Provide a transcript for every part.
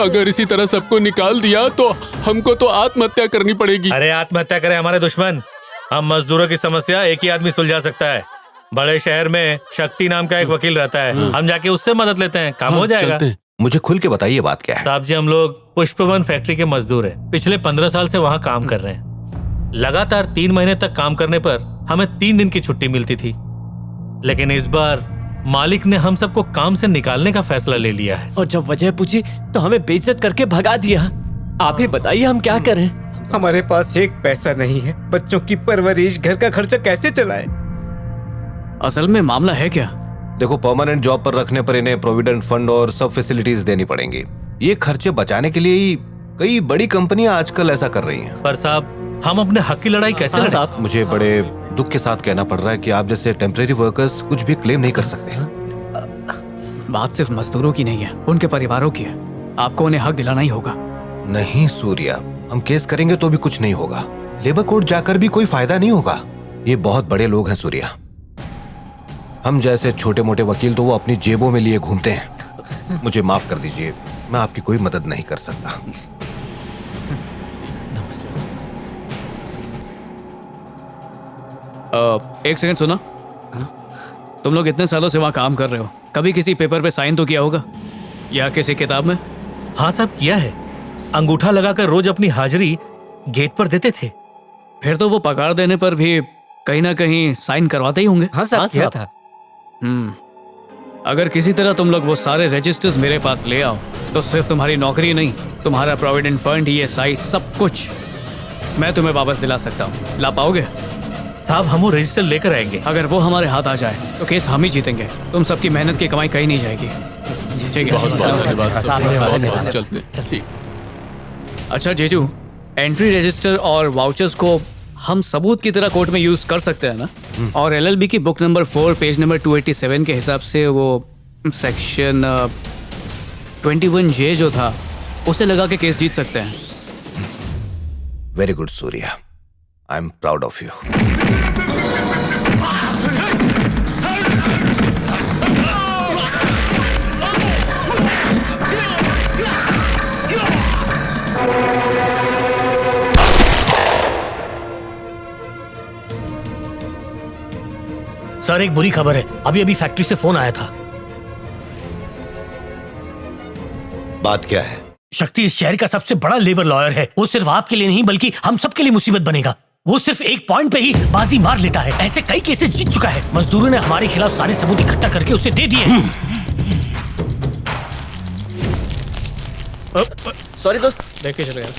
अगर इसी तरह सबको निकाल दिया तो हमको तो आत्महत्या करनी पड़ेगी। अरे आत्महत्या करे हमारे दुश्मन, हम मजदूरों की समस्या एक ही आदमी सुलझा सकता है। बड़े शहर में शक्ति नाम का एक वकील रहता है, हम जाके उससे मदद लेते हैं, काम हो जाएगा। मुझे खुल के बताइए बात क्या है। साहब जी, हम लोग पुष्पवन फैक्ट्री के मजदूर हैं। पिछले 15 साल से वहाँ काम कर रहे हैं। लगातार 3 महीने तक काम करने पर हमें 3 दिन की छुट्टी मिलती थी, लेकिन इस बार मालिक ने हम सबको काम से निकालने का फैसला ले लिया है। और जब वजह पूछी तो हमें बेइज्जत करके भगा दिया। आप ही बताइए हम क्या करें। हमारे पास एक पैसा नहीं है, बच्चों की परवरिश, घर का खर्चा कैसे चलाएं? असल में मामला है क्या? देखो, परमानेंट जॉब पर रखने पर इन्हें प्रोविडेंट फंड और सब फैसिलिटीज देनी पड़ेंगी। ये खर्चे बचाने के लिए ही कई बड़ी कंपनियां आजकल ऐसा कर रही हैं। पर साहब, हम अपने हक की लड़ाई कैसे लड़ें? साहब, मुझे बड़े दुख के साथ कहना पड़ रहा है कि आप जैसे टेम्परेरी वर्कर्स कुछ भी क्लेम नहीं कर सकते। बात सिर्फ मजदूरों की नहीं है, उनके परिवारों की है। आपको उन्हें हक दिलाना ही होगा। नहीं सूर्या, हम केस करेंगे तो भी कुछ नहीं होगा। लेबर कोर्ट जाकर भी कोई फायदा नहीं होगा। ये बहुत बड़े लोग हैं सूर्या। हम जैसे छोटे मोटे वकील तो वो अपनी जेबों में लिए घूमते हैं। मुझे माफ कर दीजिए, मैं आपकी कोई मदद नहीं कर सकता। एक सेकंड सुना, तुम लोग इतने सालों से वहाँ काम कर रहे हो, कभी किसी पेपर पे साइन तो किया होगा या किसी किताब में? हाँ साहब, किया है। अंगूठा लगाकर रोज अपनी हाजिरी गेट पर देते थे। फिर तो वो पगार देने पर भी कहीं ना कहीं साइन करवाते ही होंगे। हाँ साहब, किया था। अगर किसी तरह तुम लोग वो सारे रजिस्टर्स मेरे पास ले आओ तो सिर्फ तुम्हारी नौकरी नहीं, तुम्हारा प्रोविडेंट फंड, ESI, सब कुछ मैं तुम्हें वापस दिला सकता हूँ। ला पाओगे? साहब, हम वो रजिस्टर लेकर आएंगे। अगर वो हमारे हाथ आ जाए तो केस हम ही जीतेंगे। तुम सबकी मेहनत की कमाई कहीं नहीं जाएगी। ठीक है, चलते। अच्छा जीजू, एंट्री रजिस्टर और वाउचर्स को हम सबूत की तरह कोर्ट में यूज कर सकते हैं ना? और LLB की बुक नंबर 4 पेज नंबर 287 के हिसाब से वो सेक्शन 21J जो था उसे लगा के केस जीत सकते हैं। Very good Surya, I am proud of you. Sir, एक बुरी खबर है। अभी अभी फैक्ट्री से फोन आया था। बात क्या है? शक्ति इस शहर का सबसे बड़ा लेबर लॉयर है। वो सिर्फ आपके लिए नहीं बल्कि हम सबके लिए मुसीबत बनेगा। वो सिर्फ एक पॉइंट पे ही बाजी मार लेता है। ऐसे कई केसेस जीत चुका है। मजदूरों ने हमारे खिलाफ सारे सबूत इकट्ठा करके उसे दे दिए। सॉरी दोस्त, देख के चले गए।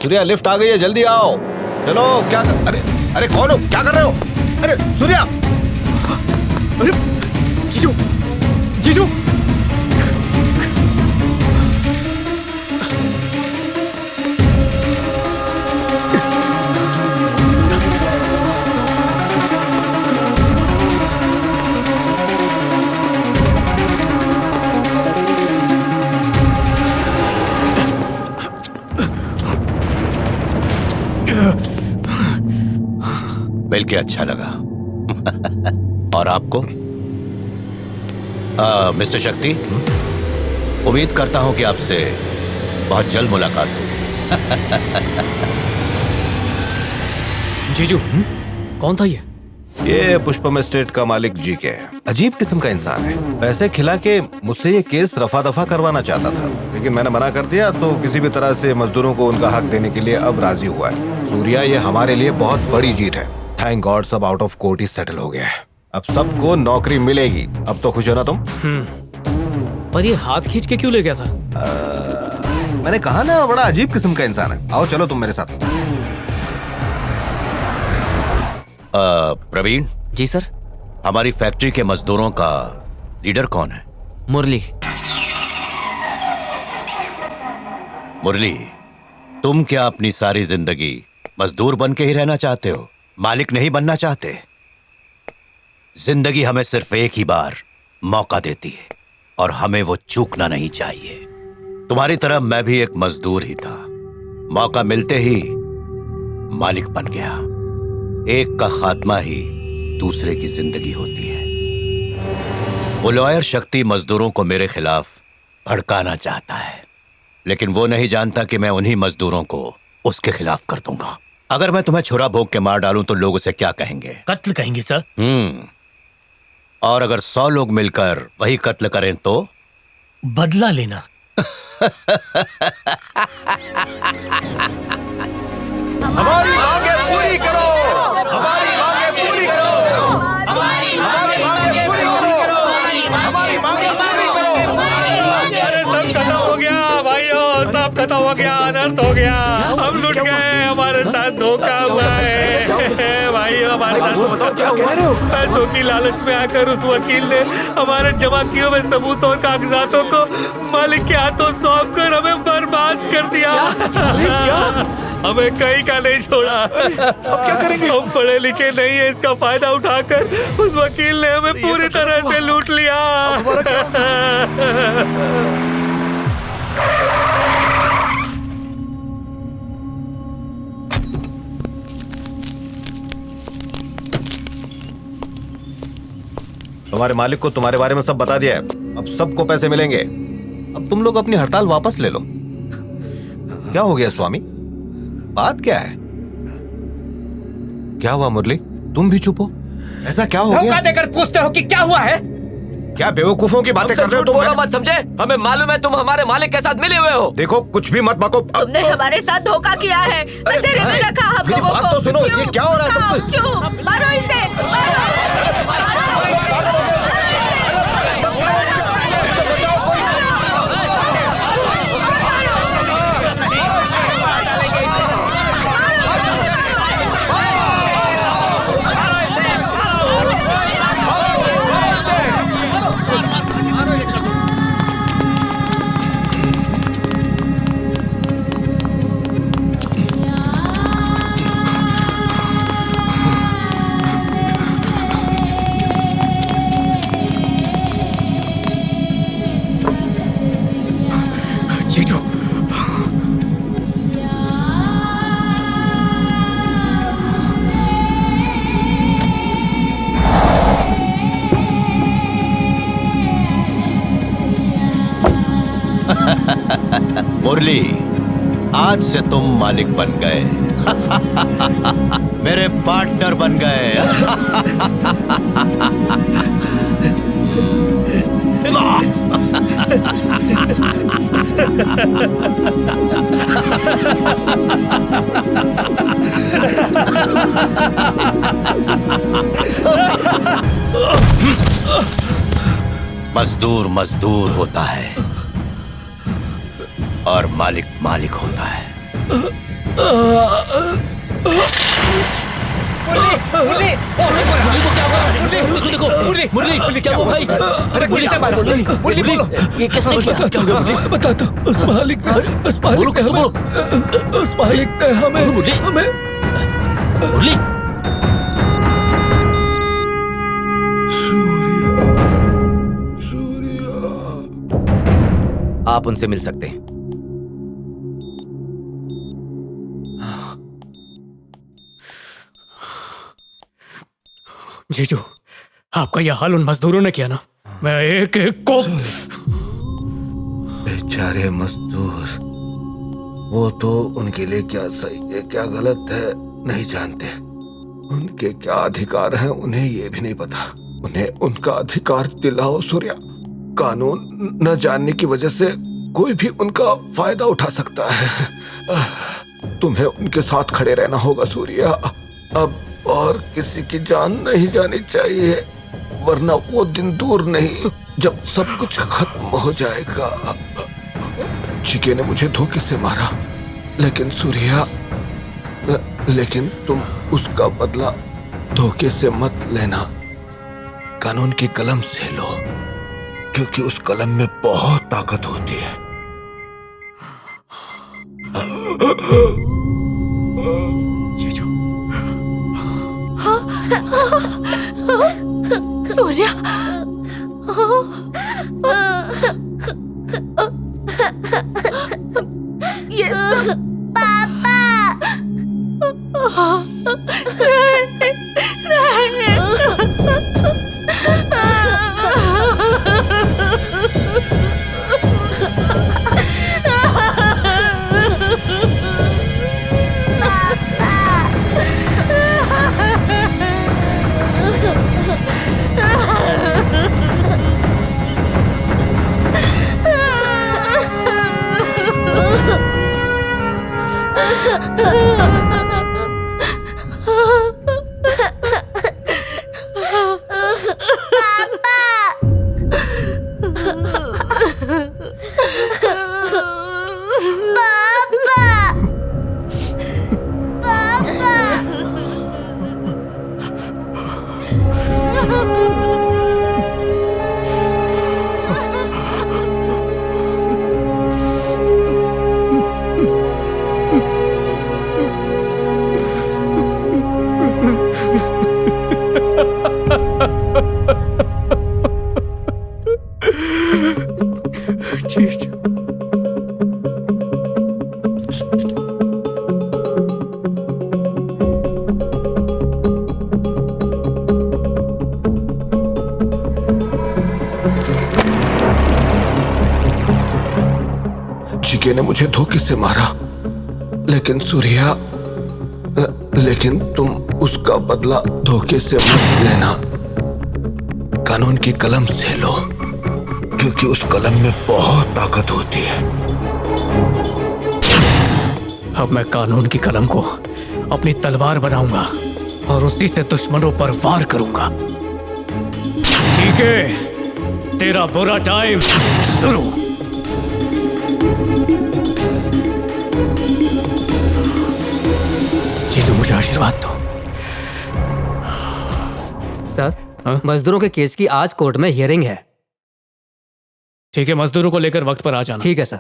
सूर्या, लिफ्ट आ गई है, जल्दी आओ। चलो। क्या अरे अरे कौन हो? क्या कर रहे हो? अरे सूर्या! अरे जीजू, जीजू! मिलके अच्छा लगा। और आपको? मिस्टर शक्ति, उम्मीद करता हूं कि आपसे बहुत जल्द मुलाकात होगी। जीजू, कौन था ये पुष्पम एस्टेट का मालिक जीके है। अजीब किस्म का इंसान है। पैसे खिला के मुझसे ये केस रफा दफा करवाना चाहता था, लेकिन मैंने मना कर दिया तो किसी भी तरह से मजदूरों को उनका हक देने के लिए अब राजी हुआ है। सूर्या, ये हमारे लिए बहुत बड़ी जीत है। थैंक गॉड, सब out of court he settle हो गया है। अब सबको नौकरी मिलेगी। अब तो खुश हो ना तुम? पर ये हाथ खींच के क्यों ले गया था? मैंने कहा ना, बड़ा अजीब किस्म का इंसान है। आओ चलो तुम मेरे साथ। प्रवीण जी सर। हमारी फैक्ट्री के मजदूरों का लीडर कौन है? मुरली। मुरली, तुम क्या अपनी सारी जिंदगी मजदूर बन के ही रहना चाहते हो? मालिक नहीं बनना चाहते? जिंदगी हमें सिर्फ एक ही बार मौका देती है और हमें वो चूकना नहीं चाहिए। तुम्हारी तरह मैं भी एक मजदूर ही था। मौका मिलते ही मालिक बन गया। एक का खात्मा ही दूसरे की जिंदगी होती है। वो लॉयर शक्ति मजदूरों को मेरे खिलाफ भड़काना चाहता है। लेकिन वो नहीं जानता कि मैं उन्हीं मजदूरों को उसके खिलाफ कर दूंगा। अगर मैं तुम्हें छुरा भोंक के मार डालूं तो लोग उसे क्या कहेंगे? कत्ल कहेंगे सर। और अगर 100 लोग मिलकर वही कत्ल करें तो? बदला लेना। हमारी मांगे पूरी करो, हमारी मांगे पूरी करो, हमारी मांगे पूरी करो, हमारी मांगे पूरी करो। अरे सब खत्म हो गया भाइयों, सब खत्म हो गया, अनर्थ हो गया, हम लुट गए, हमारे साथ धोखा हुआ है भाई, हमारे साथ क्या कह रहे हो? पैसों की लालच में आकर उस वकील ने हमारे जमा किए हुए सबूत और कागजातों को मालिक के हाथों सौंप कर हमें बर्बाद कर दिया। हमें कहीं का नहीं छोड़ा। अब क्या करेंगे? हम पढ़े लिखे नहीं है, इसका फायदा उठाकर उस वकील ने हमें पूरी तरह से लूट लिया। तुम्हारे मालिक को तुम्हारे बारे में सब बता दिया है। अब सबको पैसे मिलेंगे। अब तुम लोग अपनी हड़ताल वापस ले लो। क्या हो गया स्वामी, बात क्या है? क्या हुआ मुरली, तुम भी चुप हो? ऐसा क्या हो गया? धोखा देकर पूछते हो कि क्या हुआ है? क्या बेवकूफों की बातें कर रहे हो तुम? बोलो मत, समझे? हमें मालूम है तुम हमारे मालिक के साथ मिले हुए हो। देखो कुछ भी मत बको। तुमने हमारे साथ धोखा किया है, अंधेरे में रखा हम मेरी लोगों बात को। तो सुनो, ये क्या हो रहा है सब कुछ? क्यों? मारो इसे, मारो इसे, मारो जीजू, मुरली, आज से तुम मालिक बन गए। मेरे पार्टनर बन गए। मजदूर मजदूर होता है और मालिक मालिक होता है। मुरली क्या हुआ भाई? अरे मुरली बोलो, ये किसने किया? क्या हो गया मुरली? बताता हूँ। उस मालिक ने हमें मुरली आप उनसे मिल सकते हैं। जीजू, आपका यह हाल उन मजदूरों ने किया ना? मैं एक एक को बेचारे मजदूर, वो तो उनके लिए क्या सही है क्या गलत है नहीं जानते। उनके क्या अधिकार हैं उन्हें ये भी नहीं पता। उन्हें उनका अधिकार दिलाओ सूर्या। कानून न जानने की वजह से कोई भी उनका फायदा उठा सकता है। तुम्हें उनके साथ खड़े रहना होगा सूर्या। अब और किसी की जान नहीं जानी चाहिए, वरना वो दिन दूर नहीं जब सब कुछ खत्म हो जाएगा। चिके ने मुझे धोखे से मारा, लेकिन सूर्या, लेकिन तुम उसका बदला धोखे से मत लेना, कानून की कलम से लो, क्योंकि उस कलम में बहुत ताकत होती है। जीजू, सूर्या, ये पापा जीके ने मुझे धोखे से मारा, लेकिन सूर्या, लेकिन तुम उसका बदला धोखे से मत लेना, कानून की कलम से लो, क्योंकि उस कलम में बहुत ताकत होती है। अब मैं कानून की कलम को अपनी तलवार बनाऊंगा और उसी से दुश्मनों पर वार करूंगा। ठीक है, तेरा बुरा टाइम शुरू। जीजू, मुझे आशीर्वाद दो। सर, मजदूरों के केस की आज कोर्ट में हियरिंग है। ठीक है, मजदूरों को लेकर वक्त पर आ जाना। ठीक है सर।